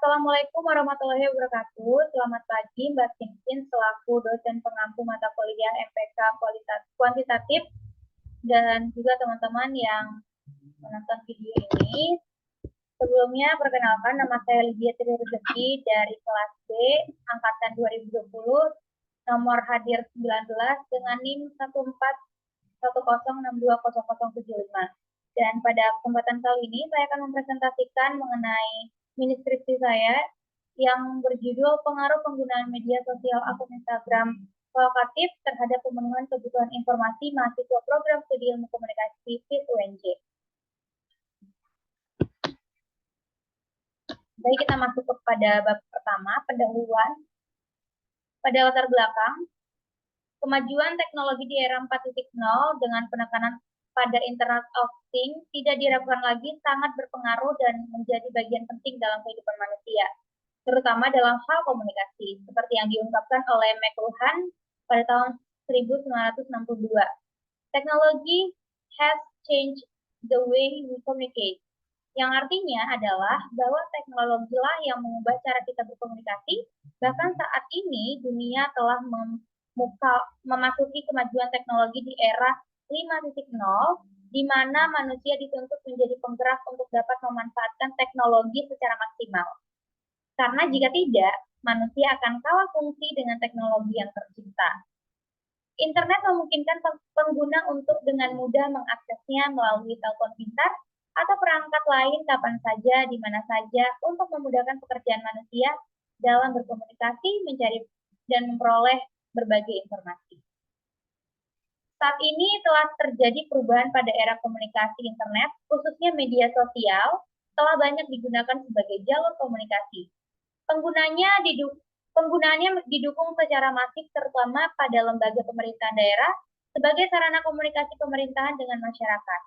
Assalamualaikum warahmatullahi wabarakatuh. Selamat pagi Mbak Sintin selaku dosen pengampu mata kuliah MPK Kuantitatif dan juga teman-teman yang menonton video ini. Sebelumnya perkenalkan, nama saya Lydia Tri Rezeki dari kelas B angkatan 2020 nomor hadir 19 dengan NIM 14106200075. Dan pada kesempatan kali ini saya akan mempresentasikan mengenai mini skripsi saya yang berjudul Pengaruh Penggunaan Media Sosial Akun Instagram Provokatif terhadap pemenuhan kebutuhan informasi mahasiswa program studi ilmu komunikasi FIT UNJ. Baik, kita masuk kepada bab pertama, pendahuluan. Pada latar belakang, kemajuan teknologi di era 4.0 dengan penekanan pada Internet of Things tidak diragukan lagi sangat berpengaruh dan menjadi bagian penting dalam kehidupan manusia, terutama dalam hal komunikasi, seperti yang diungkapkan oleh McLuhan pada tahun 1962. Technology has changed the way we communicate, yang artinya adalah bahwa teknologilah yang mengubah cara kita berkomunikasi. Bahkan saat ini dunia telah memasuki kemajuan teknologi di era 5.0, di mana manusia dituntut menjadi penggerak untuk dapat memanfaatkan teknologi secara maksimal. Karena jika tidak, manusia akan kalah fungsi dengan teknologi yang tercipta. Internet memungkinkan pengguna untuk dengan mudah mengaksesnya melalui telepon pintar atau perangkat lain kapan saja, di mana saja, untuk memudahkan pekerjaan manusia dalam berkomunikasi, mencari, dan memperoleh berbagai informasi. Saat ini telah terjadi perubahan pada era komunikasi internet, khususnya media sosial, telah banyak digunakan sebagai jalur komunikasi. Penggunaannya didukung secara masif terutama pada lembaga pemerintahan daerah sebagai sarana komunikasi pemerintahan dengan masyarakat.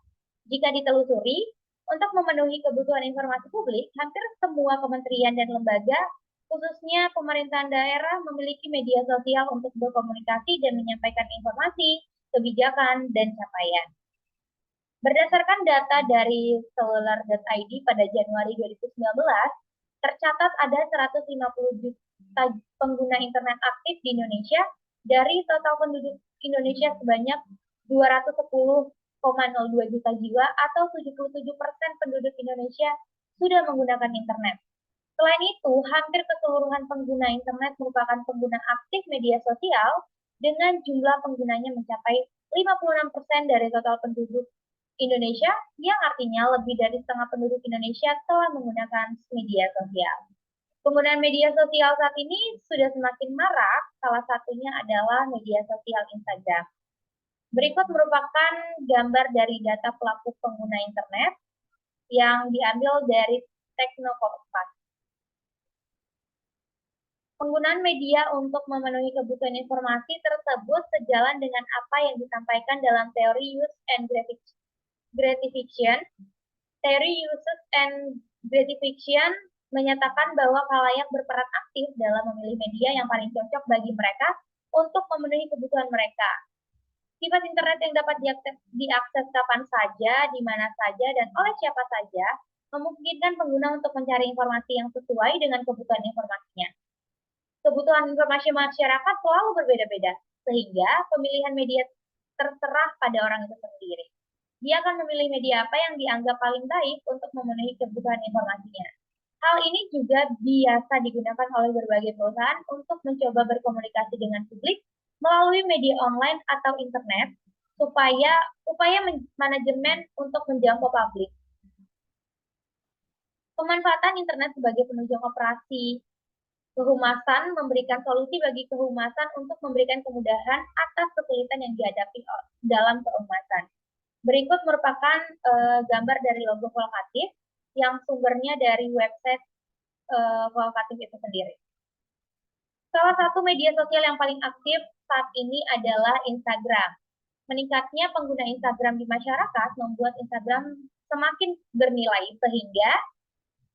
Jika ditelusuri, untuk memenuhi kebutuhan informasi publik, hampir semua kementerian dan lembaga, khususnya pemerintahan daerah, memiliki media sosial untuk berkomunikasi dan menyampaikan informasi, kebijakan, dan capaian. Berdasarkan data dari cellular.id pada Januari 2019, tercatat ada 150 juta pengguna internet aktif di Indonesia dari total penduduk Indonesia sebanyak 210,02 juta jiwa atau 77% penduduk Indonesia sudah menggunakan internet. Selain itu, hampir keseluruhan pengguna internet merupakan pengguna aktif media sosial dengan jumlah penggunanya mencapai 56% dari total penduduk Indonesia, yang artinya lebih dari setengah penduduk Indonesia telah menggunakan media sosial. Penggunaan media sosial saat ini sudah semakin marak, salah satunya adalah media sosial Instagram. Berikut merupakan gambar dari data pelaku pengguna internet yang diambil dari Teknokompas. Penggunaan media untuk memenuhi kebutuhan informasi tersebut sejalan dengan apa yang disampaikan dalam teori use and gratification. Teori uses and gratification menyatakan bahwa khalayak berperan aktif dalam memilih media yang paling cocok bagi mereka untuk memenuhi kebutuhan mereka. Sifat internet yang dapat diakses kapan saja, di mana saja, dan oleh siapa saja, memungkinkan pengguna untuk mencari informasi yang sesuai dengan kebutuhan informasinya. Kebutuhan informasi masyarakat selalu berbeda-beda, sehingga pemilihan media terserah pada orang itu sendiri. Dia akan memilih media apa yang dianggap paling baik untuk memenuhi kebutuhan informasinya. Hal ini juga biasa digunakan oleh berbagai perusahaan untuk mencoba berkomunikasi dengan publik melalui media online atau internet, supaya upaya manajemen untuk menjangkau publik. Pemanfaatan internet sebagai penunjang operasi kehumasan memberikan solusi bagi kehumasan untuk memberikan kemudahan atas kesulitan yang dihadapi dalam kehumasan. Berikut merupakan gambar dari logo Volkatif yang sumbernya dari website Volkatif itu sendiri. Salah satu media sosial yang paling aktif saat ini adalah Instagram. Meningkatnya pengguna Instagram di masyarakat membuat Instagram semakin bernilai, sehingga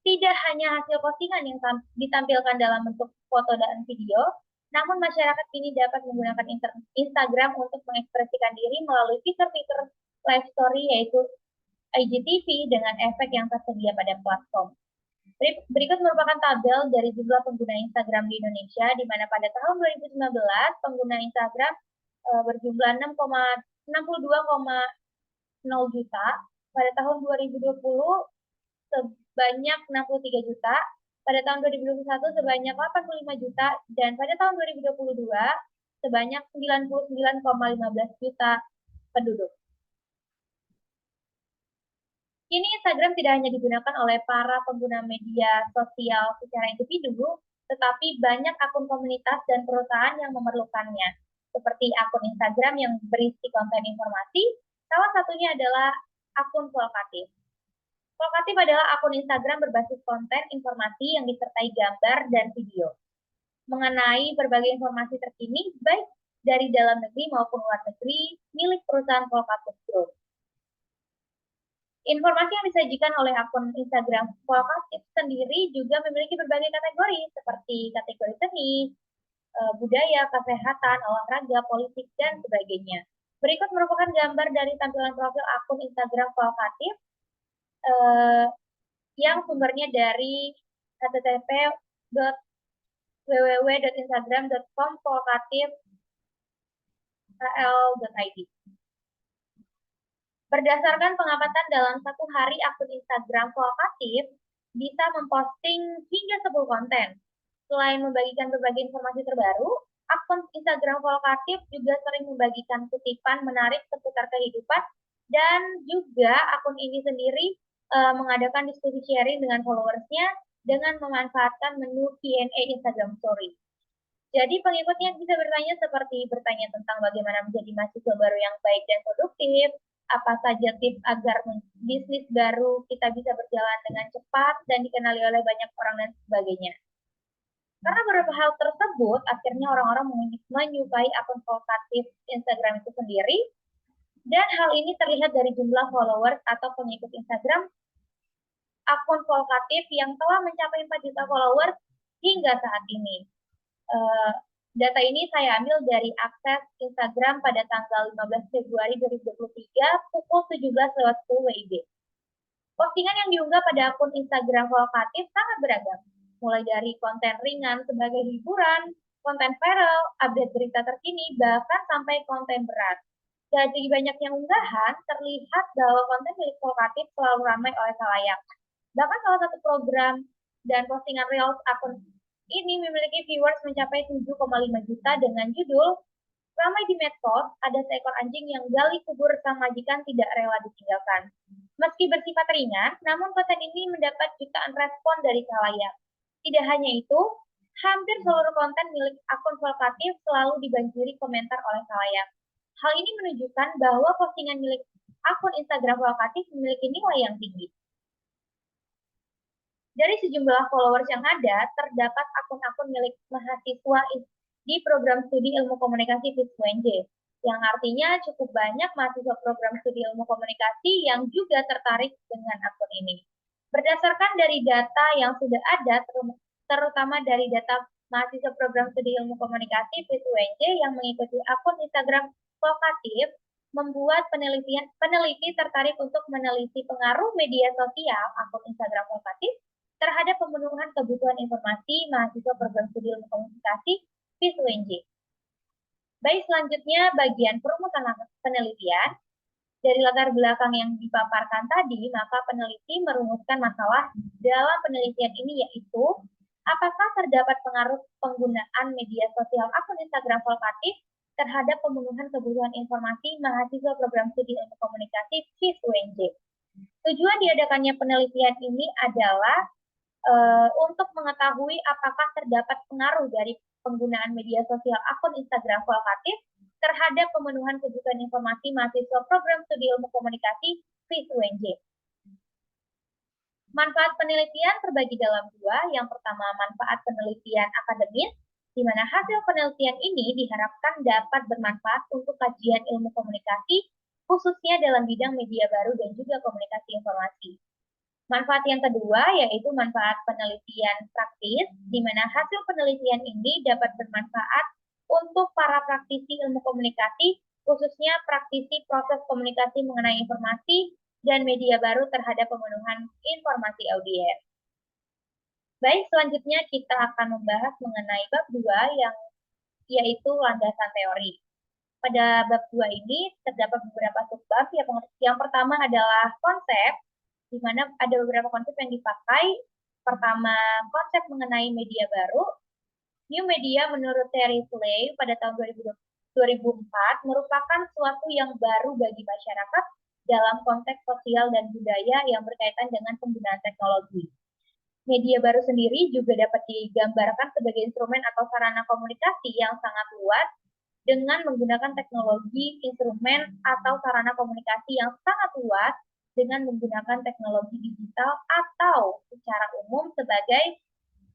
tidak hanya hasil postingan yang ditampilkan dalam bentuk foto dan video, namun masyarakat kini dapat menggunakan Instagram untuk mengekspresikan diri melalui fitur-fitur live story, yaitu IGTV dengan efek yang tersedia pada platform. Berikut merupakan tabel dari jumlah pengguna Instagram di Indonesia, di mana pada tahun 2019 pengguna Instagram berjumlah 62,0 juta, pada tahun 2020 sebanyak 63 juta, pada tahun 2021 sebanyak 85 juta, dan pada tahun 2022 sebanyak 99,15 juta penduduk. Kini Instagram tidak hanya digunakan oleh para pengguna media sosial secara individu, tetapi banyak akun komunitas dan perusahaan yang memerlukannya, seperti akun Instagram yang berisi konten informasi, salah satunya adalah akun Volkatif. Volkatif adalah akun Instagram berbasis konten informasi yang disertai gambar dan video mengenai berbagai informasi terkini, baik dari dalam negeri maupun luar negeri, milik perusahaan Volkatif Group. Informasi yang disajikan oleh akun Instagram Volkatif sendiri juga memiliki berbagai kategori, seperti kategori seni, budaya, kesehatan, olahraga, politik, dan sebagainya. Berikut merupakan gambar dari tampilan profil akun Instagram Volkatif yang sumbernya dari http://www.instagram.com/volkatif.id. Berdasarkan pengamatan dalam satu hari, akun Instagram Volkatif bisa memposting hingga 10 konten. Selain membagikan berbagai informasi terbaru, akun Instagram Volkatif juga sering membagikan kutipan menarik seputar kehidupan, dan juga akun ini sendiri mengadakan diskusi sharing dengan followersnya dengan memanfaatkan menu Q&A Instagram Story. Jadi pengikutnya bisa bertanya seperti bertanya tentang bagaimana menjadi mahasiswa baru yang baik dan produktif, apa saja tips agar bisnis baru kita bisa berjalan dengan cepat dan dikenali oleh banyak orang dan sebagainya. Karena beberapa hal tersebut, akhirnya orang-orang menyukai akun Volkatif Instagram itu sendiri, dan hal ini terlihat dari jumlah followers atau pengikut Instagram akun Volkatif yang telah mencapai 4 juta followers hingga saat ini. Data ini saya ambil dari akses Instagram pada tanggal 15 Februari 2023 pukul 17.10 WIB. Postingan yang diunggah pada akun Instagram Volkatif sangat beragam, mulai dari konten ringan sebagai hiburan, konten viral, update berita terkini, bahkan sampai konten berat. Dari banyaknya unggahan, terlihat bahwa konten milik Volkatif selalu ramai oleh khalayak. Bahkan salah satu program dan postingan Reels akun ini memiliki viewers mencapai 7,5 juta dengan judul "Ramai di medsos, ada seekor anjing yang gali kubur sang majikan tidak rela ditinggalkan." Meski bersifat ringan, namun konten ini mendapat jutaan respon dari khalayak. Tidak hanya itu, hampir seluruh konten milik akun Volkatif selalu dibanjiri komentar oleh khalayak. Hal ini menunjukkan bahwa postingan milik akun Instagram Volkatif memiliki nilai yang tinggi. Dari sejumlah followers yang ada, terdapat akun-akun milik mahasiswa di program studi ilmu komunikasi FISUNJ, yang artinya cukup banyak mahasiswa program studi ilmu komunikasi yang juga tertarik dengan akun ini. Berdasarkan dari data yang sudah ada, terutama dari data mahasiswa program studi ilmu komunikasi FISUNJ yang mengikuti akun Instagram Volkatif, membuat peneliti tertarik untuk meneliti pengaruh media sosial akun Instagram Volkatif terhadap pemenuhan kebutuhan informasi mahasiswa program studi ilmu komunikasi FISUNJ. Baik, selanjutnya bagian perumusan penelitian. Dari latar belakang yang dipaparkan tadi, maka peneliti merumuskan masalah dalam penelitian ini, yaitu apakah terdapat pengaruh penggunaan media sosial akun Instagram Volkatif terhadap pemenuhan kebutuhan informasi mahasiswa program studi ilmu komunikasi FISUNJ. Tujuan diadakannya penelitian ini adalah untuk mengetahui apakah terdapat pengaruh dari penggunaan media sosial akun Instagram Volkatif terhadap pemenuhan kebutuhan informasi mahasiswa program studi ilmu komunikasi FISUNJ. Manfaat penelitian terbagi dalam dua. Yang pertama, manfaat penelitian akademis, di mana hasil penelitian ini diharapkan dapat bermanfaat untuk kajian ilmu komunikasi, khususnya dalam bidang media baru dan juga komunikasi informasi. Manfaat yang kedua yaitu manfaat penelitian praktis, di mana hasil penelitian ini dapat bermanfaat untuk para praktisi ilmu komunikasi, khususnya praktisi proses komunikasi mengenai informasi dan media baru terhadap pemenuhan informasi audiens. Baik, selanjutnya kita akan membahas mengenai bab 2 yaitu landasan teori. Pada bab 2 ini terdapat beberapa subbab. Yang pertama adalah konsep, di mana ada beberapa konsep yang dipakai. Pertama, konsep mengenai media baru. New media menurut Terry Slay pada tahun 2004 merupakan suatu yang baru bagi masyarakat dalam konteks sosial dan budaya yang berkaitan dengan penggunaan teknologi. Media baru sendiri juga dapat digambarkan sebagai instrumen atau sarana komunikasi yang sangat luas dengan menggunakan teknologi, instrumen, atau sarana komunikasi yang sangat luas dengan menggunakan teknologi digital atau secara umum sebagai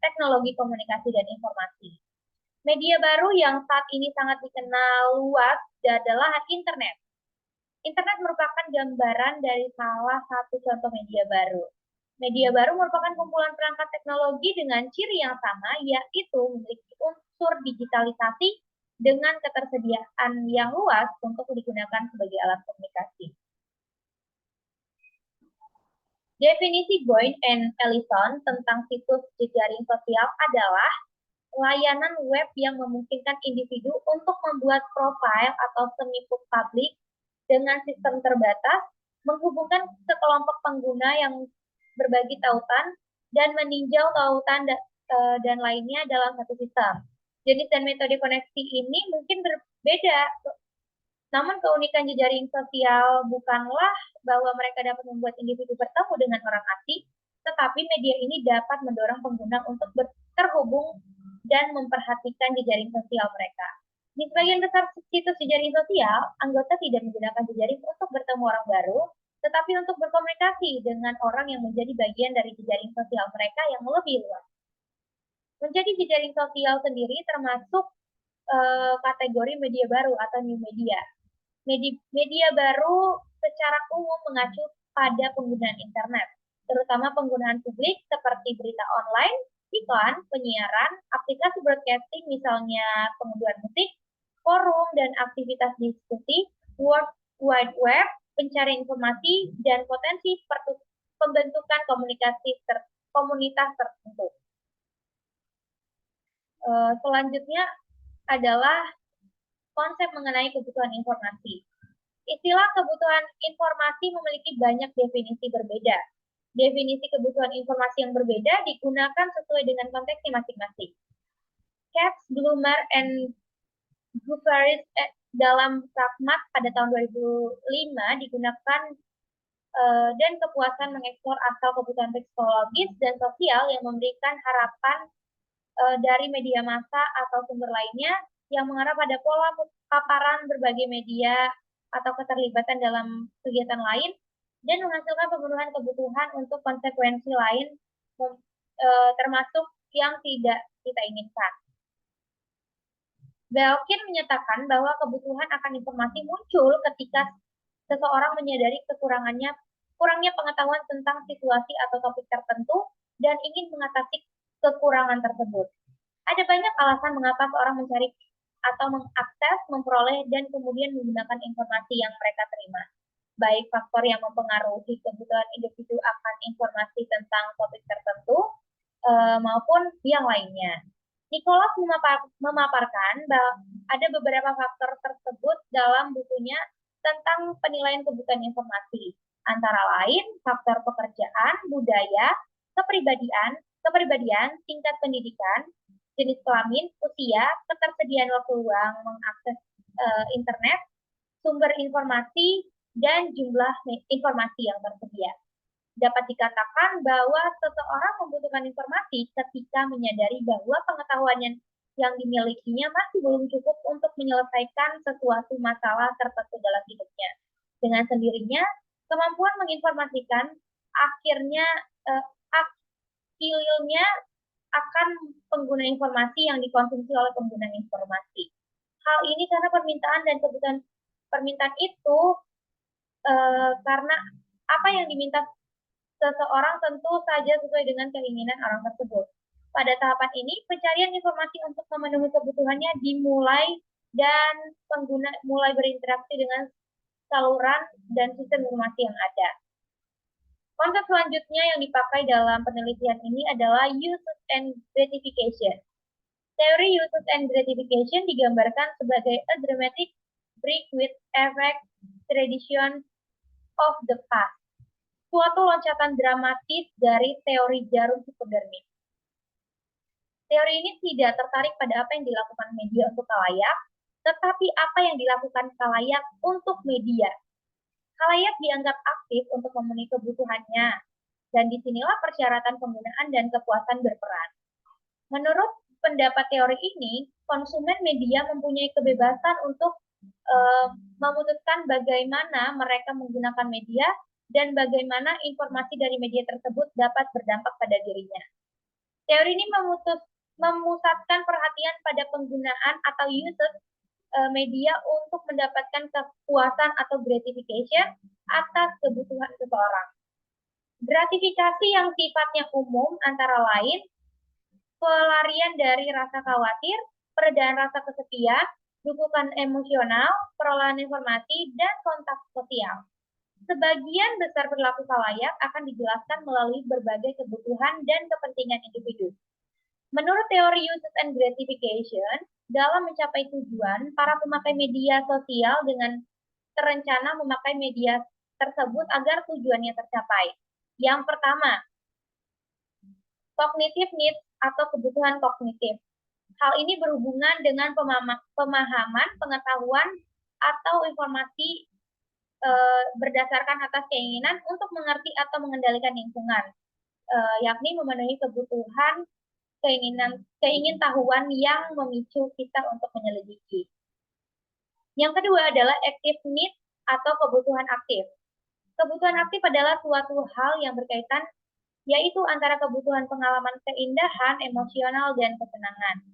teknologi komunikasi dan informasi. Media baru yang saat ini sangat dikenal luas adalah internet. Internet merupakan gambaran dari salah satu contoh media baru. Media baru merupakan kumpulan perangkat teknologi dengan ciri yang sama, yaitu memiliki unsur digitalisasi dengan ketersediaan yang luas untuk digunakan sebagai alat komunikasi. Definisi Boyd and Ellison tentang situs jejaring sosial adalah layanan web yang memungkinkan individu untuk membuat profil atau semi-publik dengan sistem terbatas, menghubungkan sekelompok pengguna yang berbagi tautan, dan meninjau tautan dan lainnya dalam satu sistem. Jenis dan metode koneksi ini mungkin berbeda, namun keunikan jejaring sosial bukanlah bahwa mereka dapat membuat individu bertemu dengan orang asing, tetapi media ini dapat mendorong pengguna untuk terhubung dan memperhatikan jejaring sosial mereka. Di sebagian besar situs jejaring sosial, anggota tidak menggunakan jejaring untuk bertemu orang baru, tetapi untuk berkomunikasi dengan orang yang menjadi bagian dari jejaring sosial mereka yang lebih luas. Menjadi jejaring sosial sendiri termasuk kategori media baru atau new media. Media baru secara umum mengacu pada penggunaan internet, terutama penggunaan publik seperti berita online, iklan, penyiaran, aplikasi broadcasting misalnya pengunduhan musik, forum dan aktivitas diskusi, World Wide Web, pencari informasi, dan potensi pembentukan komunitas tertentu. Selanjutnya adalah konsep mengenai kebutuhan informasi. Istilah kebutuhan informasi memiliki banyak definisi berbeda. Definisi kebutuhan informasi yang berbeda digunakan sesuai dengan konteksnya masing-masing. Katz, Bloomer, and Gufaris dalam Pragmat pada tahun 2005 digunakan dan kepuasan mengeksplor asal kebutuhan psikologis dan sosial yang memberikan harapan dari media massa atau sumber lainnya yang mengarah pada pola paparan berbagai media atau keterlibatan dalam kegiatan lain dan menghasilkan pemenuhan kebutuhan untuk konsekuensi lain termasuk yang tidak kita inginkan. Belkin menyatakan bahwa kebutuhan akan informasi muncul ketika seseorang menyadari kurangnya pengetahuan tentang situasi atau topik tertentu dan ingin mengatasi kekurangan tersebut. Ada banyak alasan mengapa seorang mencari atau mengakses, memperoleh, dan kemudian menggunakan informasi yang mereka terima. Baik faktor yang mempengaruhi kebutuhan individu akan informasi tentang topik tertentu maupun yang lainnya. Nicholas memaparkan bahwa ada beberapa faktor tersebut dalam bukunya tentang penilaian kebutuhan informasi, antara lain faktor pekerjaan, budaya, kepribadian, tingkat pendidikan, jenis kelamin, usia, ketersediaan waktu luang mengakses internet, sumber informasi, dan jumlah informasi yang tersedia. Dapat dikatakan bahwa seseorang membutuhkan informasi ketika menyadari bahwa pengetahuan yang dimilikinya masih belum cukup untuk menyelesaikan sesuatu masalah tertentu dalam hidupnya. Dengan sendirinya, kemampuan menginformasikan akhirnya akan pengguna informasi yang dikonsumsi oleh pengguna informasi. Hal ini karena permintaan dan kebutuhan permintaan itu karena apa yang diminta seseorang tentu saja sesuai dengan keinginan orang tersebut. Pada tahapan ini, pencarian informasi untuk memenuhi kebutuhannya dimulai dan pengguna mulai berinteraksi dengan saluran dan sistem informasi yang ada. Konsep selanjutnya yang dipakai dalam penelitian ini adalah usage and gratification. Teori usage and gratification digambarkan sebagai a dramatic break with effect tradition of the past. Suatu loncatan dramatis dari teori jarum hipodermik. Teori ini tidak tertarik pada apa yang dilakukan media untuk khalayak, tetapi apa yang dilakukan khalayak untuk media. Khalayak dianggap aktif untuk memenuhi kebutuhannya, dan disinilah persyaratan penggunaan dan kepuasan berperan. Menurut pendapat teori ini, konsumen media mempunyai kebebasan untuk memutuskan bagaimana mereka menggunakan media dan bagaimana informasi dari media tersebut dapat berdampak pada dirinya. Teori ini memusatkan perhatian pada penggunaan atau usage media untuk mendapatkan kepuasan atau gratification atas kebutuhan seseorang. Gratifikasi yang sifatnya umum antara lain pelarian dari rasa khawatir, peredaan rasa kesepian, dukungan emosional, perolahan informasi, dan kontak sosial. Sebagian besar perilaku khalayak akan dijelaskan melalui berbagai kebutuhan dan kepentingan individu. Menurut teori usage and gratification, dalam mencapai tujuan, para pemakai media sosial dengan terencana memakai media tersebut agar tujuannya tercapai. Yang pertama, cognitive needs atau kebutuhan kognitif. Hal ini berhubungan dengan pemahaman, pengetahuan, atau informasi berdasarkan atas keinginan untuk mengerti atau mengendalikan lingkungan, yakni memenuhi kebutuhan keingintahuan yang memicu kita untuk menyelidiki. Yang kedua adalah active need atau kebutuhan aktif. Kebutuhan aktif adalah suatu hal yang berkaitan yaitu antara kebutuhan pengalaman keindahan, emosional, dan kesenangan.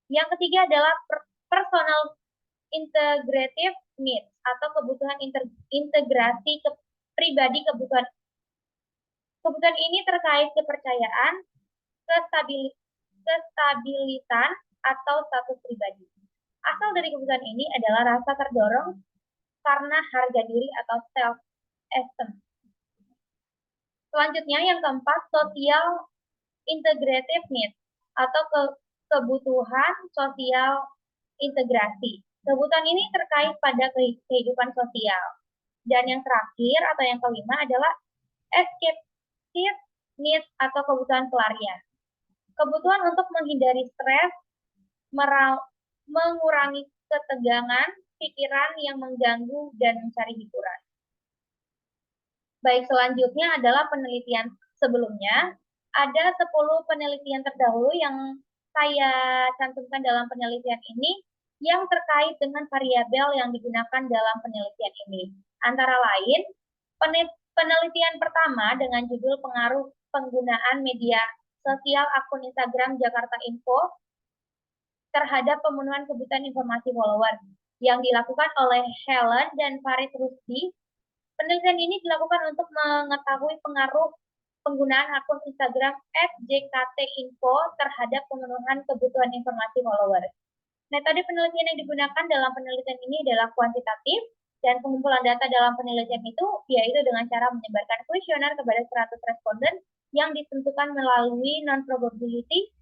Yang ketiga adalah personal integrative needs atau kebutuhan integrasi pribadi kebutuhan. Kebutuhan ini terkait kepercayaan, kestabilitan, atau status pribadi. Asal dari kebutuhan ini adalah rasa terdorong karena harga diri atau self-esteem. Selanjutnya yang keempat, social integrative needs atau kebutuhan sosial integrasi. Kebutuhan ini terkait pada kehidupan sosial. Dan yang terakhir atau yang kelima adalah escapism needs atau kebutuhan pelarian. Kebutuhan untuk menghindari stres, mengurangi ketegangan, pikiran yang mengganggu, dan mencari hiburan. Baik, selanjutnya adalah penelitian sebelumnya. Ada 10 penelitian terdahulu yang saya cantumkan dalam penelitian ini yang terkait dengan variabel yang digunakan dalam penelitian ini. Antara lain, penelitian pertama dengan judul pengaruh penggunaan media sosial akun Instagram Jakarta Info terhadap pemenuhan kebutuhan informasi follower yang dilakukan oleh Helen dan Farid Rusdi. Penelitian ini dilakukan untuk mengetahui pengaruh penggunaan akun Instagram @jktinfo terhadap pemenuhan kebutuhan informasi follower. Metode penelitian yang digunakan dalam penelitian ini adalah kuantitatif, dan pengumpulan data dalam penelitian itu yaitu dengan cara menyebarkan kuesioner kepada 100 responden yang ditentukan melalui non-probability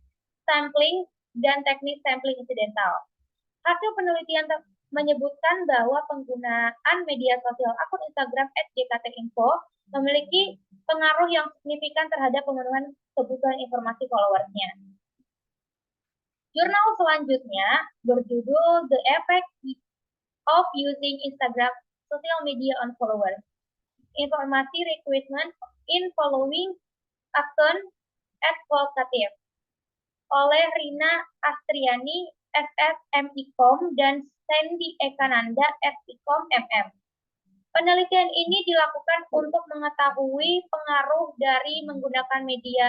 sampling dan teknik sampling insidental. Hasil penelitian menyebutkan bahwa penggunaan media sosial akun Instagram @jktinfo memiliki pengaruh yang signifikan terhadap pemenuhan kebutuhan informasi followersnya. Jurnal selanjutnya berjudul The Effect of Using Instagram Social Media on Followers. Informasi requirement in Following Action Advocative oleh Rina Astriani, SSMIKOM, dan Sandy Ekananda, SIKOM MM. Penelitian ini dilakukan untuk mengetahui pengaruh dari menggunakan media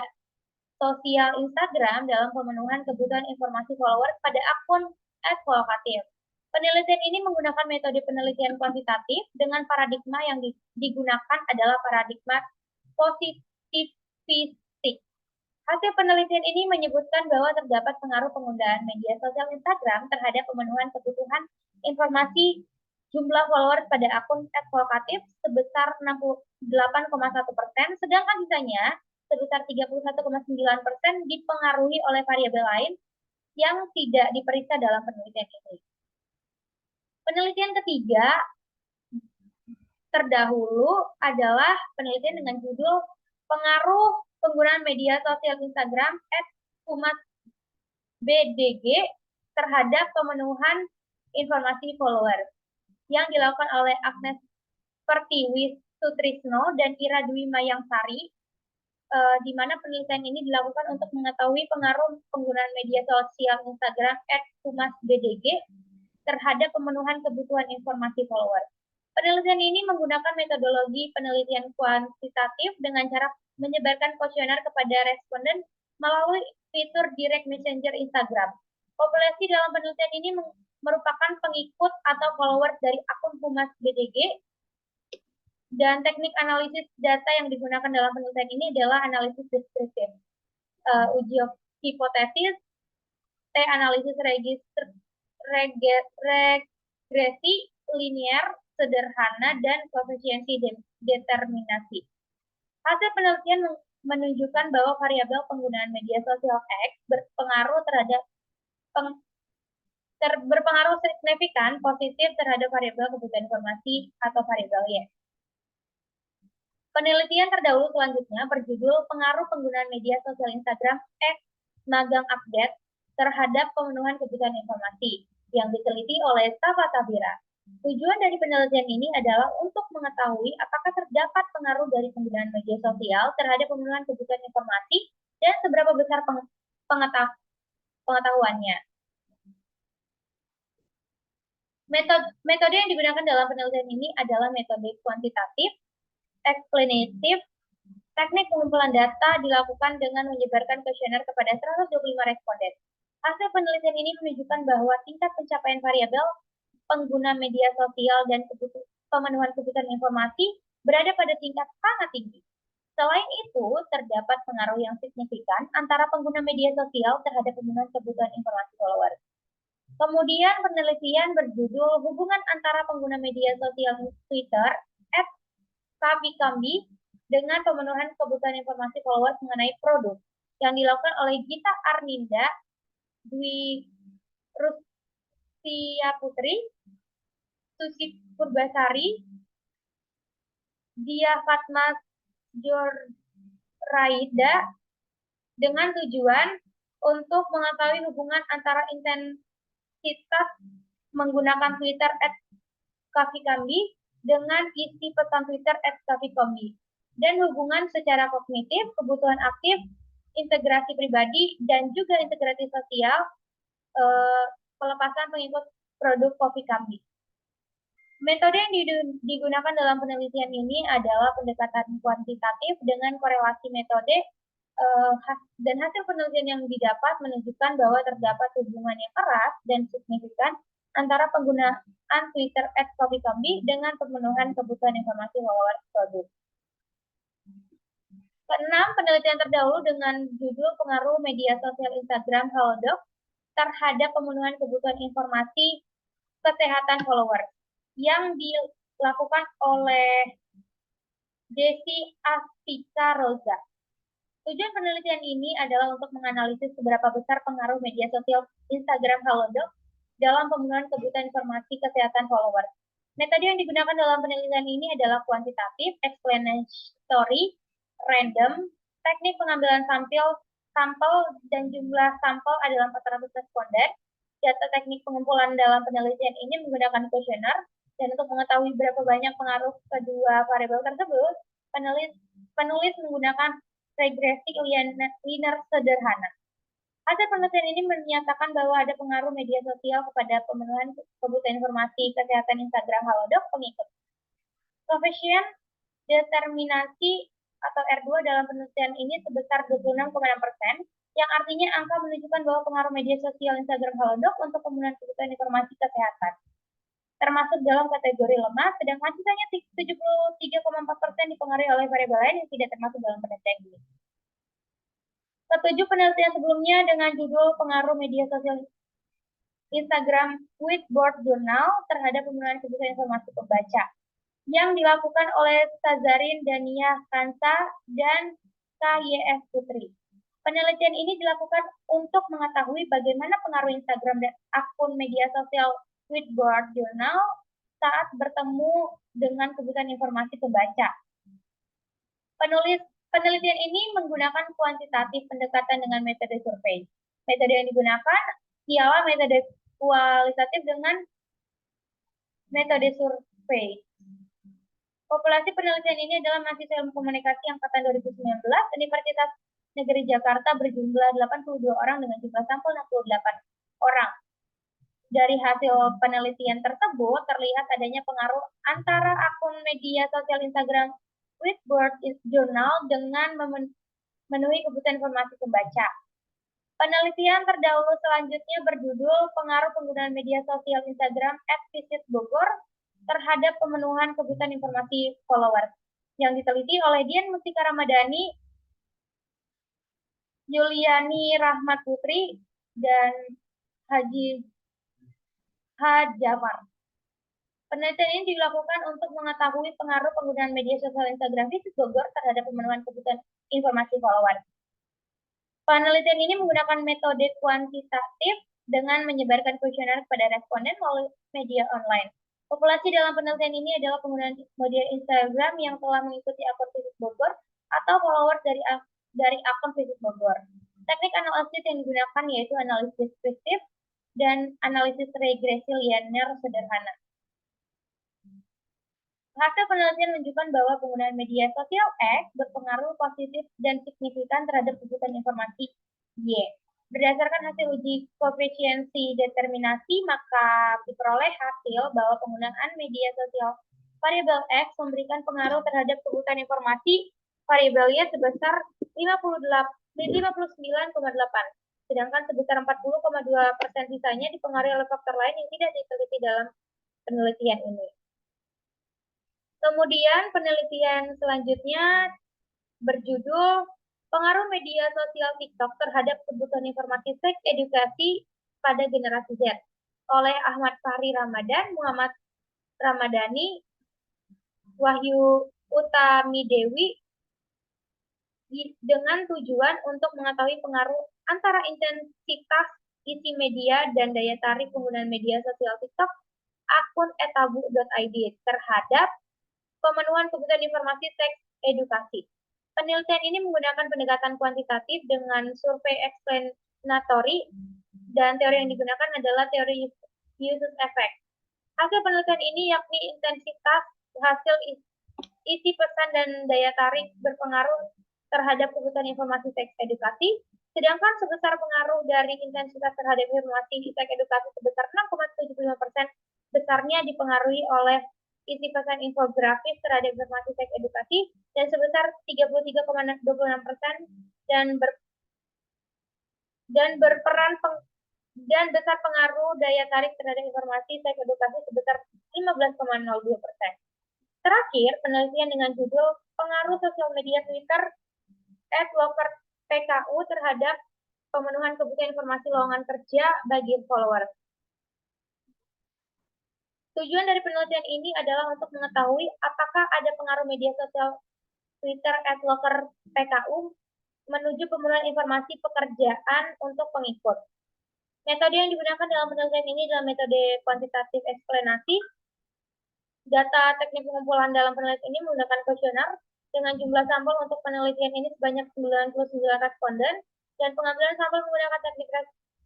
sosial Instagram dalam pemenuhan kebutuhan informasi followers pada akun advokatif. Penelitian ini menggunakan metode penelitian kuantitatif dengan paradigma yang digunakan adalah paradigma positivistik. Hasil penelitian ini menyebutkan bahwa terdapat pengaruh penggunaan media sosial Instagram terhadap pemenuhan kebutuhan informasi jumlah followers pada akun advokatif sebesar 68,1%, sedangkan sisanya sebesar 31,9% dipengaruhi oleh variabel lain yang tidak diperiksa dalam penelitian ini. Penelitian ketiga terdahulu adalah penelitian dengan judul pengaruh penggunaan media sosial Instagram @humasbdg terhadap pemenuhan informasi followers yang dilakukan oleh Agnes Pertiwi Sutrisno dan Ira Dwi Mayangsari, di mana penelitian ini dilakukan untuk mengetahui pengaruh penggunaan media sosial Instagram @humasbdg terhadap pemenuhan kebutuhan informasi followers. Penelitian ini menggunakan metodologi penelitian kuantitatif dengan cara menyebarkan kuesioner kepada responden melalui fitur Direct Messenger Instagram. Populasi dalam penelitian ini merupakan pengikut atau followers dari akun Humas BDG, dan teknik analisis data yang digunakan dalam penelitian ini adalah analisis deskriptif, uji hipotesis, T-analisis regresi linear sederhana, dan koefisiensi determinasi. Hasil penelitian menunjukkan bahwa variabel penggunaan media sosial X berpengaruh signifikan positif terhadap variabel kebutuhan informasi atau variabel Y. Penelitian terdahulu selanjutnya berjudul pengaruh penggunaan media sosial Instagram X magang update terhadap pemenuhan kebutuhan informasi yang diteliti oleh Tafa Tabira. Tujuan dari penelitian ini adalah untuk mengetahui apakah terdapat pengaruh dari penggunaan media sosial terhadap pemenuhan kebutuhan informasi dan seberapa besar pengetahuannya. Metode yang digunakan dalam penelitian ini adalah metode kuantitatif, explanative. Teknik pengumpulan data dilakukan dengan menyebarkan kuesioner kepada 125 responden. Hasil penelitian ini menunjukkan bahwa tingkat pencapaian variabel pengguna media sosial dan pemenuhan kebutuhan informasi berada pada tingkat sangat tinggi. Selain itu, terdapat pengaruh yang signifikan antara pengguna media sosial terhadap pemenuhan kebutuhan informasi followers. Kemudian penelitian berjudul hubungan antara pengguna media sosial Twitter @kabikambi dengan pemenuhan kebutuhan informasi followers mengenai produk yang dilakukan oleh Gita Arninda Dwi Rustia Putri, Susi Purbasari, Dia Fatma Jorraida, dengan tujuan untuk mengetahui hubungan antara intensitas menggunakan Twitter @kabikambi dengan isi pesan Twitter @kabikambi, dan hubungan secara kognitif, kebutuhan aktif, integrasi pribadi, dan juga integrasi sosial pelepasan pengikut produk kabikambi. Metode yang digunakan dalam penelitian ini adalah pendekatan kuantitatif dengan korelasi metode, dan hasil penelitian yang didapat menunjukkan bahwa terdapat hubungan yang erat dan signifikan antara penggunaan Twitter @kabikambi dengan pemenuhan kebutuhan informasi followers produk. Keenam, penelitian terdahulu dengan judul pengaruh media sosial Instagram Halodoc terhadap pemenuhan kebutuhan informasi kesehatan followers yang dilakukan oleh Desi Aspika Rosa. Tujuan penelitian ini adalah untuk menganalisis seberapa besar pengaruh media sosial Instagram Halodoc dalam pemenuhan kebutuhan informasi kesehatan followers. Metode yang digunakan dalam penelitian ini adalah kuantitatif, explanatory, random. Teknik pengambilan sampel dan jumlah sampel adalah 400 responden. Data teknik pengumpulan dalam penelitian ini menggunakan kuesioner, dan untuk mengetahui berapa banyak pengaruh kedua variabel tersebut, penulis menggunakan regresi linear sederhana. Hasil penelitian ini menyatakan bahwa ada pengaruh media sosial kepada pemenuhan kebutuhan informasi kesehatan Instagram Halodoc pengikut. Koefisien determinasi atau R2 dalam penelitian ini sebesar 26,6%, yang artinya angka menunjukkan bahwa pengaruh media sosial Instagram Halodoc untuk pemenuhan kebutuhan informasi kesehatan termasuk dalam kategori lemah, sedangkan sisanya 73,4% dipengaruhi oleh variabel lain yang tidak termasuk dalam penelitian ini. Ketujuh, penelitian sebelumnya dengan judul pengaruh media sosial Instagram Whiteboard Journal terhadap pemenuhan kebutuhan informasi pembaca yang dilakukan oleh Sazarin Dania Kansa dan KYS Putri. Penelitian ini dilakukan untuk mengetahui bagaimana pengaruh Instagram dan akun media sosial Whiteboard Journal saat bertemu dengan kebutuhan informasi pembaca. Penelitian ini menggunakan kuantitatif pendekatan dengan metode survei. Metode yang digunakan ialah metode kualitatif dengan metode survei. Populasi penelitian ini adalah mahasiswa ilmu komunikasi angkatan 2019 Universitas Negeri Jakarta berjumlah 82 orang dengan jumlah sampel 68 orang. Dari hasil penelitian tersebut terlihat adanya pengaruh antara akun media sosial Instagram Whiteboard Journal dengan memenuhi kebutuhan informasi pembaca. Penelitian terdahulu selanjutnya berjudul Pengaruh Penggunaan Media Sosial Instagram @visitbogor terhadap pemenuhan kebutuhan informasi followers yang diteliti oleh Dian Mustika Ramadhani, Yuliani Rahmat Putri, dan Haji Jafar. Penelitian ini dilakukan untuk mengetahui pengaruh penggunaan media sosial Instagram Visit Bogor terhadap pemenuhan kebutuhan informasi followers. Penelitian ini menggunakan metode kuantitatif dengan menyebarkan kuesioner kepada responden melalui media online. Populasi dalam penelitian ini adalah penggunaan media Instagram yang telah mengikuti akun Visit Bogor atau followers dari akun Visit Bogor. Teknik analisis yang digunakan yaitu analisis deskriptif dan analisis regresi linear sederhana. Hasil penelitian menunjukkan bahwa penggunaan media sosial X berpengaruh positif dan signifikan terhadap kebutuhan informasi Y. Berdasarkan hasil uji koefisiensi determinasi, maka diperoleh hasil bahwa penggunaan media sosial variabel X memberikan pengaruh terhadap kebutuhan informasi variabel Y sebesar 59,8, sedangkan sebesar 40,2% sisanya dipengaruhi oleh faktor lain yang tidak diteliti dalam penelitian ini. Kemudian penelitian selanjutnya berjudul Pengaruh Media Sosial TikTok terhadap Kebutuhan Informasi Seks Edukasi pada Generasi Z oleh Ahmad Fahri Ramadan, Muhammad Ramadhani, Wahyu Utami Dewi dengan tujuan untuk mengetahui pengaruh antara intensitas isi media dan daya tarik penggunaan media sosial TikTok akun etabu.id terhadap pemenuhan kebutuhan informasi seks edukasi. Penelitian ini menggunakan pendekatan kuantitatif dengan survei explanatory dan teori yang digunakan adalah teori usage effect. Hasil penelitian ini yakni intensitas hasil isi pesan dan daya tarik berpengaruh terhadap kebutuhan informasi seks edukasi, sedangkan sebesar pengaruh dari intensitas terhadap informasi seks edukasi sebesar 6,75% besarnya dipengaruhi oleh isi pesan infografis terhadap informasi seks edukasi dan sebesar 33,26% dan besar pengaruh daya tarik terhadap informasi seks edukasi sebesar 15,02%. Terakhir, penelitian dengan judul Pengaruh Sosial Media Twitter @loker_pku terhadap pemenuhan kebutuhan informasi lowongan kerja bagi followers. Tujuan dari penelitian ini adalah untuk mengetahui apakah ada pengaruh media sosial Twitter @loker_pku menuju pemenuhan informasi pekerjaan untuk pengikut. Metode yang digunakan dalam penelitian ini adalah metode kuantitatif eksplanasi. Data teknik pengumpulan dalam penelitian ini menggunakan kuesioner dengan jumlah sampel untuk penelitian ini sebanyak 99 responden dan pengambilan sampel menggunakan teknik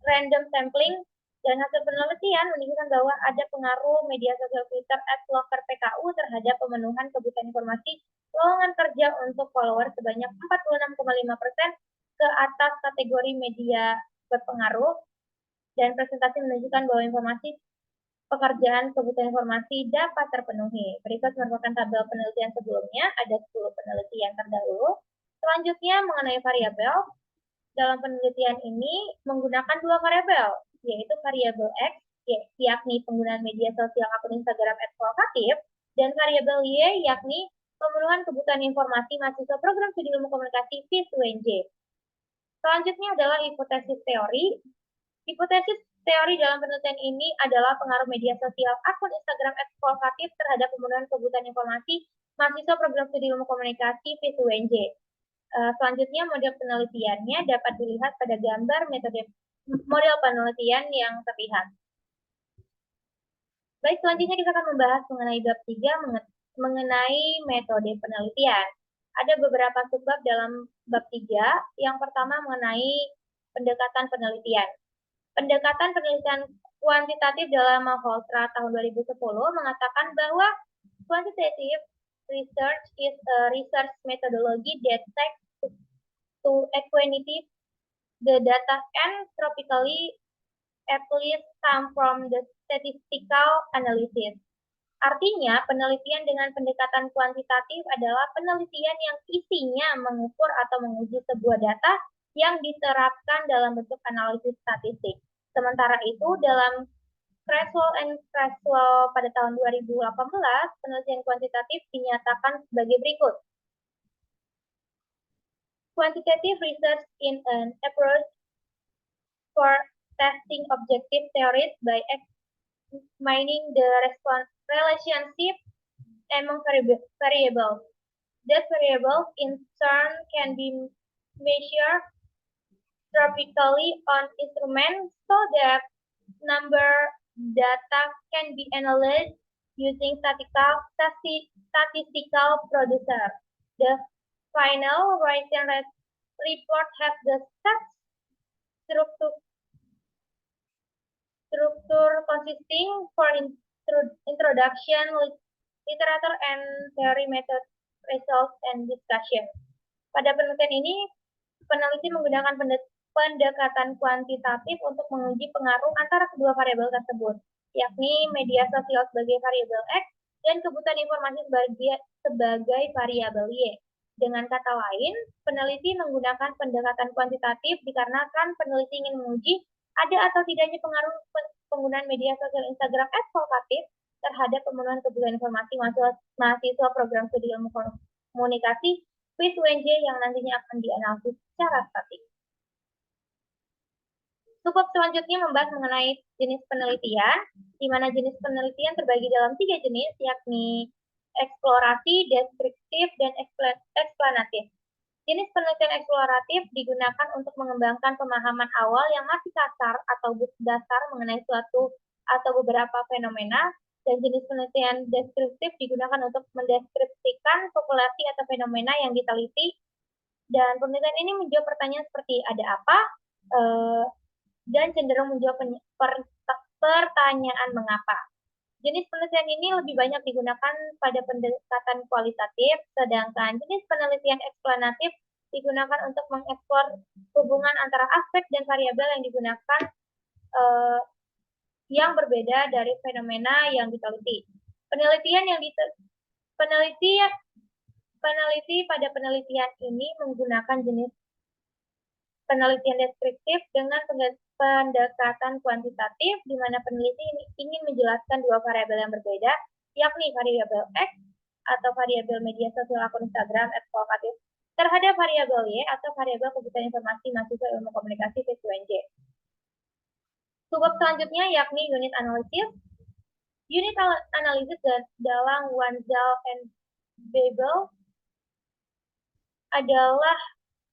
random sampling. Dan hasil penelitian menunjukkan bahwa ada pengaruh media sosial Twitter @loker_pku terhadap pemenuhan kebutuhan informasi lowongan kerja untuk followers sebanyak 46,5% ke atas kategori media berpengaruh, dan presentasi menunjukkan bahwa informasi pekerjaan kebutuhan informasi dapat terpenuhi. Berikut merupakan tabel penelitian sebelumnya, ada 10 penelitian terdahulu. Selanjutnya mengenai variabel. Dalam penelitian ini menggunakan dua variabel, yaitu variabel X, yakni penggunaan media sosial akun Instagram @provokatif, dan variabel Y, yakni pemenuhan kebutuhan informasi mahasiswa program studi ilmu komunikasi FIS UNJ. Selanjutnya adalah hipotesis teori. Hipotesis Teori dalam penelitian ini adalah pengaruh media sosial akun Instagram eksploratif terhadap pemenuhan kebutuhan informasi mahasiswa program studi ilmu komunikasi FIS-UNJ. Selanjutnya, model penelitiannya dapat dilihat pada gambar model penelitian yang terlihat. Baik, selanjutnya kita akan membahas mengenai bab 3 mengenai metode penelitian. Ada beberapa subbab dalam bab 3. Yang pertama mengenai pendekatan penelitian. Pendekatan penelitian kuantitatif dalam Malhotra tahun 2010 mengatakan bahwa quantitative research is a research methodology that takes to equanimity the data and tropically at least come from the statistical analysis. Artinya, penelitian dengan pendekatan kuantitatif adalah penelitian yang isinya mengukur atau menguji sebuah data yang diterapkan dalam bentuk analisis statistik. Sementara itu, dalam Creswell and Creswell pada tahun 2018, penelitian kuantitatif dinyatakan sebagai berikut. Quantitative research in an approach for testing objective theories by examining the relationship among variables. That variables in turn can be measured graphically on instruments so that number data can be analyzed using statistical producer. The final written report has the structure consisting for introduction, literature and theory method, results and discussion. Pada penelitian ini, peneliti menggunakan pendekatan kuantitatif untuk menguji pengaruh antara kedua variabel tersebut, yakni media sosial sebagai variabel X dan kebutuhan informasi sebagai variabel Y. Dengan kata lain, peneliti menggunakan pendekatan kuantitatif dikarenakan peneliti ingin menguji ada atau tidaknya pengaruh penggunaan media sosial Instagram eksploratif terhadap pemenuhan kebutuhan informasi mahasiswa program studi ilmu komunikasi FIS-UNJ yang nantinya akan dianalisis secara statis. Subbab selanjutnya membahas mengenai jenis penelitian, di mana jenis penelitian terbagi dalam 3 jenis, yakni eksplorasi, deskriptif, dan eksplanatif. Jenis penelitian eksploratif digunakan untuk mengembangkan pemahaman awal yang masih kasar atau dasar mengenai suatu atau beberapa fenomena, dan jenis penelitian deskriptif digunakan untuk mendeskripsikan populasi atau fenomena yang diteliti. Dan penelitian ini menjawab pertanyaan seperti ada apa, dan cenderung menjawab pertanyaan mengapa. Jenis penelitian ini lebih banyak digunakan pada pendekatan kualitatif, sedangkan jenis penelitian eksplanatif digunakan untuk mengeksplor hubungan antara aspek dan variabel yang digunakan yang berbeda dari fenomena yang diteliti. Peneliti pada penelitian ini menggunakan jenis penelitian deskriptif dengan pendekatan kuantitatif, di mana peneliti ingin menjelaskan dua variabel yang berbeda, yakni variabel X atau variabel media sosial akun Instagram eksploratif terhadap variabel Y atau variabel kebutuhan informasi mahasiswa ilmu komunikasi FIS-UNJ. Subbab selanjutnya yakni unit analisis. Unit analisis dalam Wanzel and Babel adalah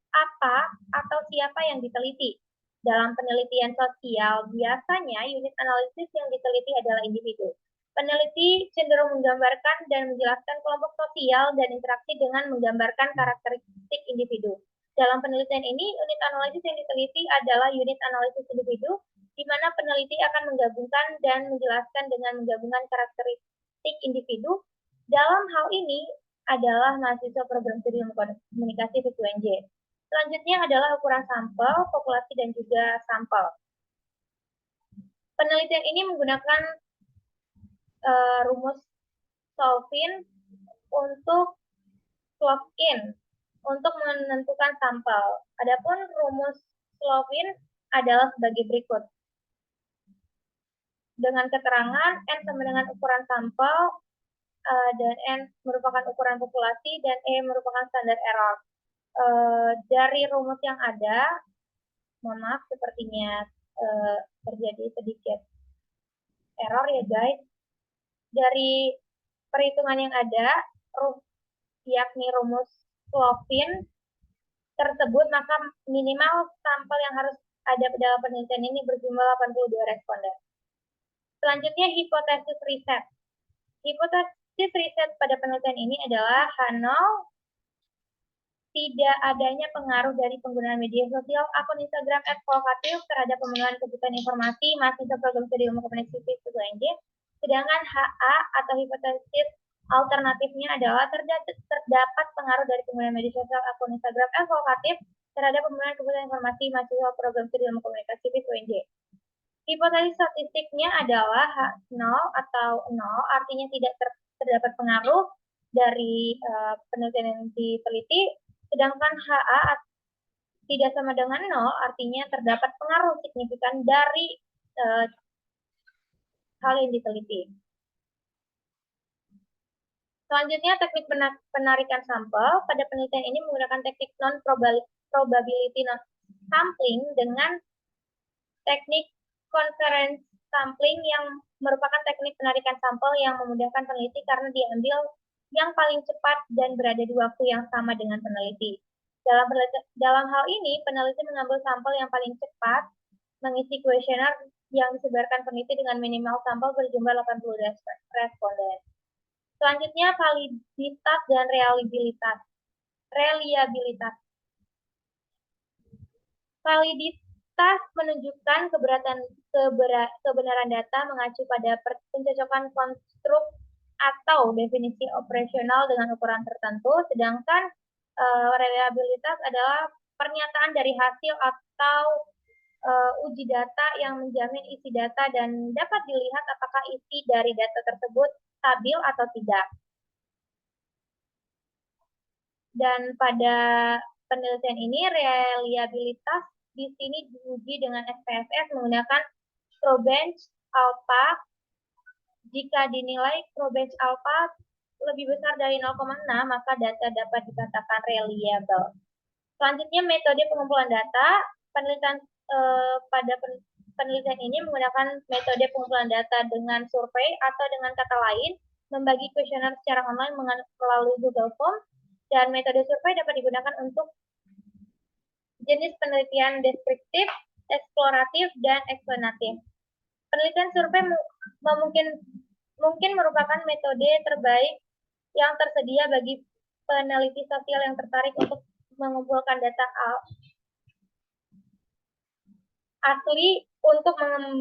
apa atau siapa yang diteliti. Dalam penelitian sosial, biasanya unit analisis yang diteliti adalah individu. Peneliti cenderung menggambarkan dan menjelaskan kelompok sosial dan interaksi dengan menggambarkan karakteristik individu. Dalam penelitian ini, unit analisis yang diteliti adalah unit analisis individu, di mana peneliti akan menggabungkan dan menjelaskan dengan menggabungkan karakteristik individu. Dalam hal ini adalah mahasiswa program studi ilmu komunikasi FIS-UNJ. Selanjutnya adalah ukuran sampel, populasi, dan juga sampel. Penelitian ini menggunakan rumus Solvin untuk Slovin untuk menentukan sampel. Adapun rumus Slovin adalah sebagai berikut. Dengan keterangan N sama dengan ukuran sampel, dan N merupakan ukuran populasi, dan E merupakan standar error. Dari rumus yang ada, mohon maaf sepertinya terjadi sedikit error ya guys. Dari perhitungan yang ada, yakni rumus Slovin tersebut, maka minimal sampel yang harus ada dalam penelitian ini berjumlah 82 responden. Selanjutnya, hipotesis riset. Hipotesis riset pada penelitian ini adalah H0 tidak adanya pengaruh dari penggunaan media sosial, akun Instagram advokatif terhadap pemenuhan kebutuhan informasi mahasiswa program studi ilmu komunikasi UNJ. Sedangkan HA atau hipotesis alternatifnya adalah terdapat pengaruh dari penggunaan media sosial akun Instagram advokatif terhadap pemenuhan kebutuhan informasi mahasiswa program studi ilmu komunikasi UNJ. Hipotesis statistiknya adalah H0 atau 0, artinya tidak terdapat pengaruh dari penelitian yang diteliti, sedangkan HA tidak sama dengan 0, artinya terdapat pengaruh signifikan dari hal yang diteliti. Selanjutnya, teknik penarikan sampel. Pada penelitian ini menggunakan teknik non-probability sampling dengan teknik conference sampling yang merupakan teknik penarikan sampel yang memudahkan peneliti karena diambil yang paling cepat dan berada di waktu yang sama dengan peneliti. Dalam hal ini, peneliti mengambil sampel yang paling cepat, mengisi kuesioner yang disebarkan peneliti dengan minimal sampel berjumlah 80 responden. Selanjutnya, validitas dan reliabilitas. Validitas menunjukkan kebenaran data mengacu pada pencocokan konstruk atau definisi operasional dengan ukuran tertentu, sedangkan reliabilitas adalah pernyataan dari hasil atau uji data yang menjamin isi data dan dapat dilihat apakah isi dari data tersebut stabil atau tidak. Dan pada penelitian ini, reliabilitas di sini diuji dengan SPSS menggunakan Probench alpha. Jika dinilai Probench alpha lebih besar dari 0,6, maka data dapat dikatakan reliable. Selanjutnya, metode pengumpulan data. Pada penelitian ini menggunakan metode pengumpulan data dengan survei atau dengan kata lain, membagi kuesioner secara online melalui Google Form, dan metode survei dapat digunakan untuk jenis penelitian deskriptif, eksploratif, dan eksplanatif. Penelitian survei mungkin merupakan metode terbaik yang tersedia bagi peneliti sosial yang tertarik untuk mengumpulkan data asli untuk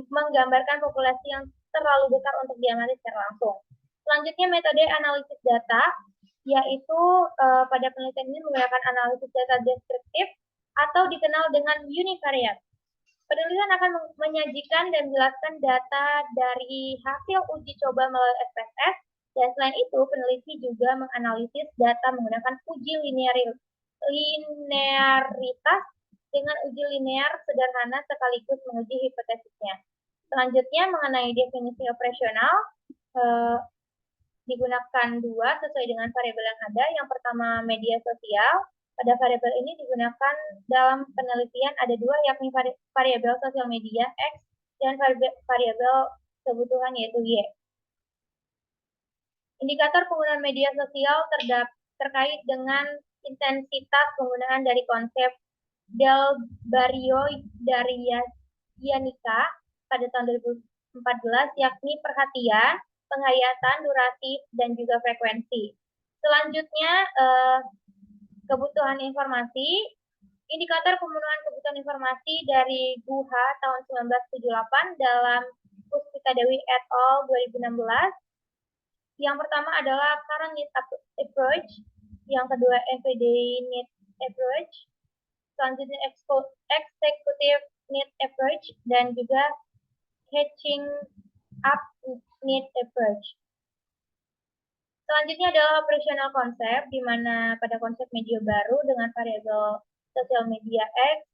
menggambarkan populasi yang terlalu besar untuk diamati secara langsung. Selanjutnya, metode analisis data, yaitu pada penelitian ini menggunakan analisis data deskriptif atau dikenal dengan univariate. Penelitian akan menyajikan dan menjelaskan data dari hasil uji coba melalui SPSS, dan selain itu peneliti juga menganalisis data menggunakan uji linearitas dengan uji linear sederhana sekaligus menguji hipotesisnya. Selanjutnya, mengenai definisi operasional, digunakan dua sesuai dengan variabel yang ada. Yang pertama, media sosial. Pada variabel ini digunakan dalam penelitian ada dua, yakni variabel sosial media X dan variabel kebutuhan yaitu Y. Indikator penggunaan media sosial terkait dengan intensitas penggunaan dari konsep Del Barrio dari Yanika pada tahun 2014, yakni perhatian, penghayatan, durasi, dan juga frekuensi. Selanjutnya, kebutuhan informasi. Indikator pemenuhan kebutuhan informasi dari GUHA tahun 1978 dalam Puspita Dewi et al. 2016. Yang pertama adalah current need approach, yang kedua everyday need approach, selanjutnya executive need approach, dan juga catching up need approach. Selanjutnya adalah operational konsep, di mana pada konsep media baru dengan variabel sosial media X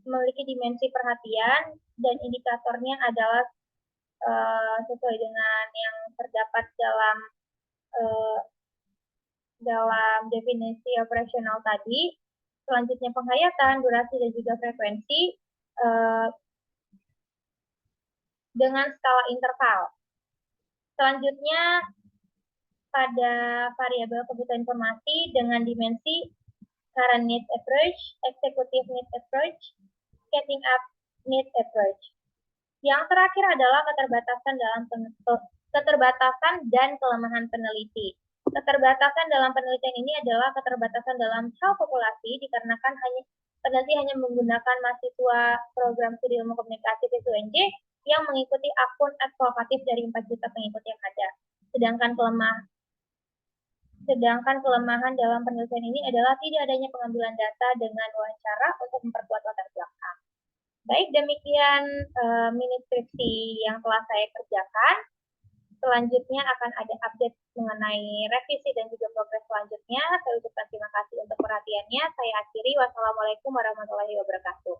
memiliki dimensi perhatian dan indikatornya adalah sesuai dengan yang terdapat dalam definisi operasional tadi. Selanjutnya penghayatan, durasi, dan juga frekuensi. dengan skala interval. Selanjutnya, pada variabel kebutuhan informasi dengan dimensi current need approach, executive need approach, scaling up need approach. Yang terakhir adalah keterbatasan dan kelemahan peneliti. Keterbatasan dalam penelitian ini adalah keterbatasan dalam hal populasi dikarenakan peneliti hanya menggunakan mahasiswa program studi ilmu komunikasi PSUNJ yang mengikuti akun advokatif dari 4 juta pengikut yang ada. Sedangkan kelemahan dalam penelitian ini adalah tidak adanya pengambilan data dengan wawancara untuk memperkuat latar belakang. Baik, demikian mini skripsi yang telah saya kerjakan. Selanjutnya akan ada update mengenai revisi dan juga progres selanjutnya. Saya ucapkan terima kasih untuk perhatiannya. Saya akhiri. Wassalamualaikum warahmatullahi wabarakatuh.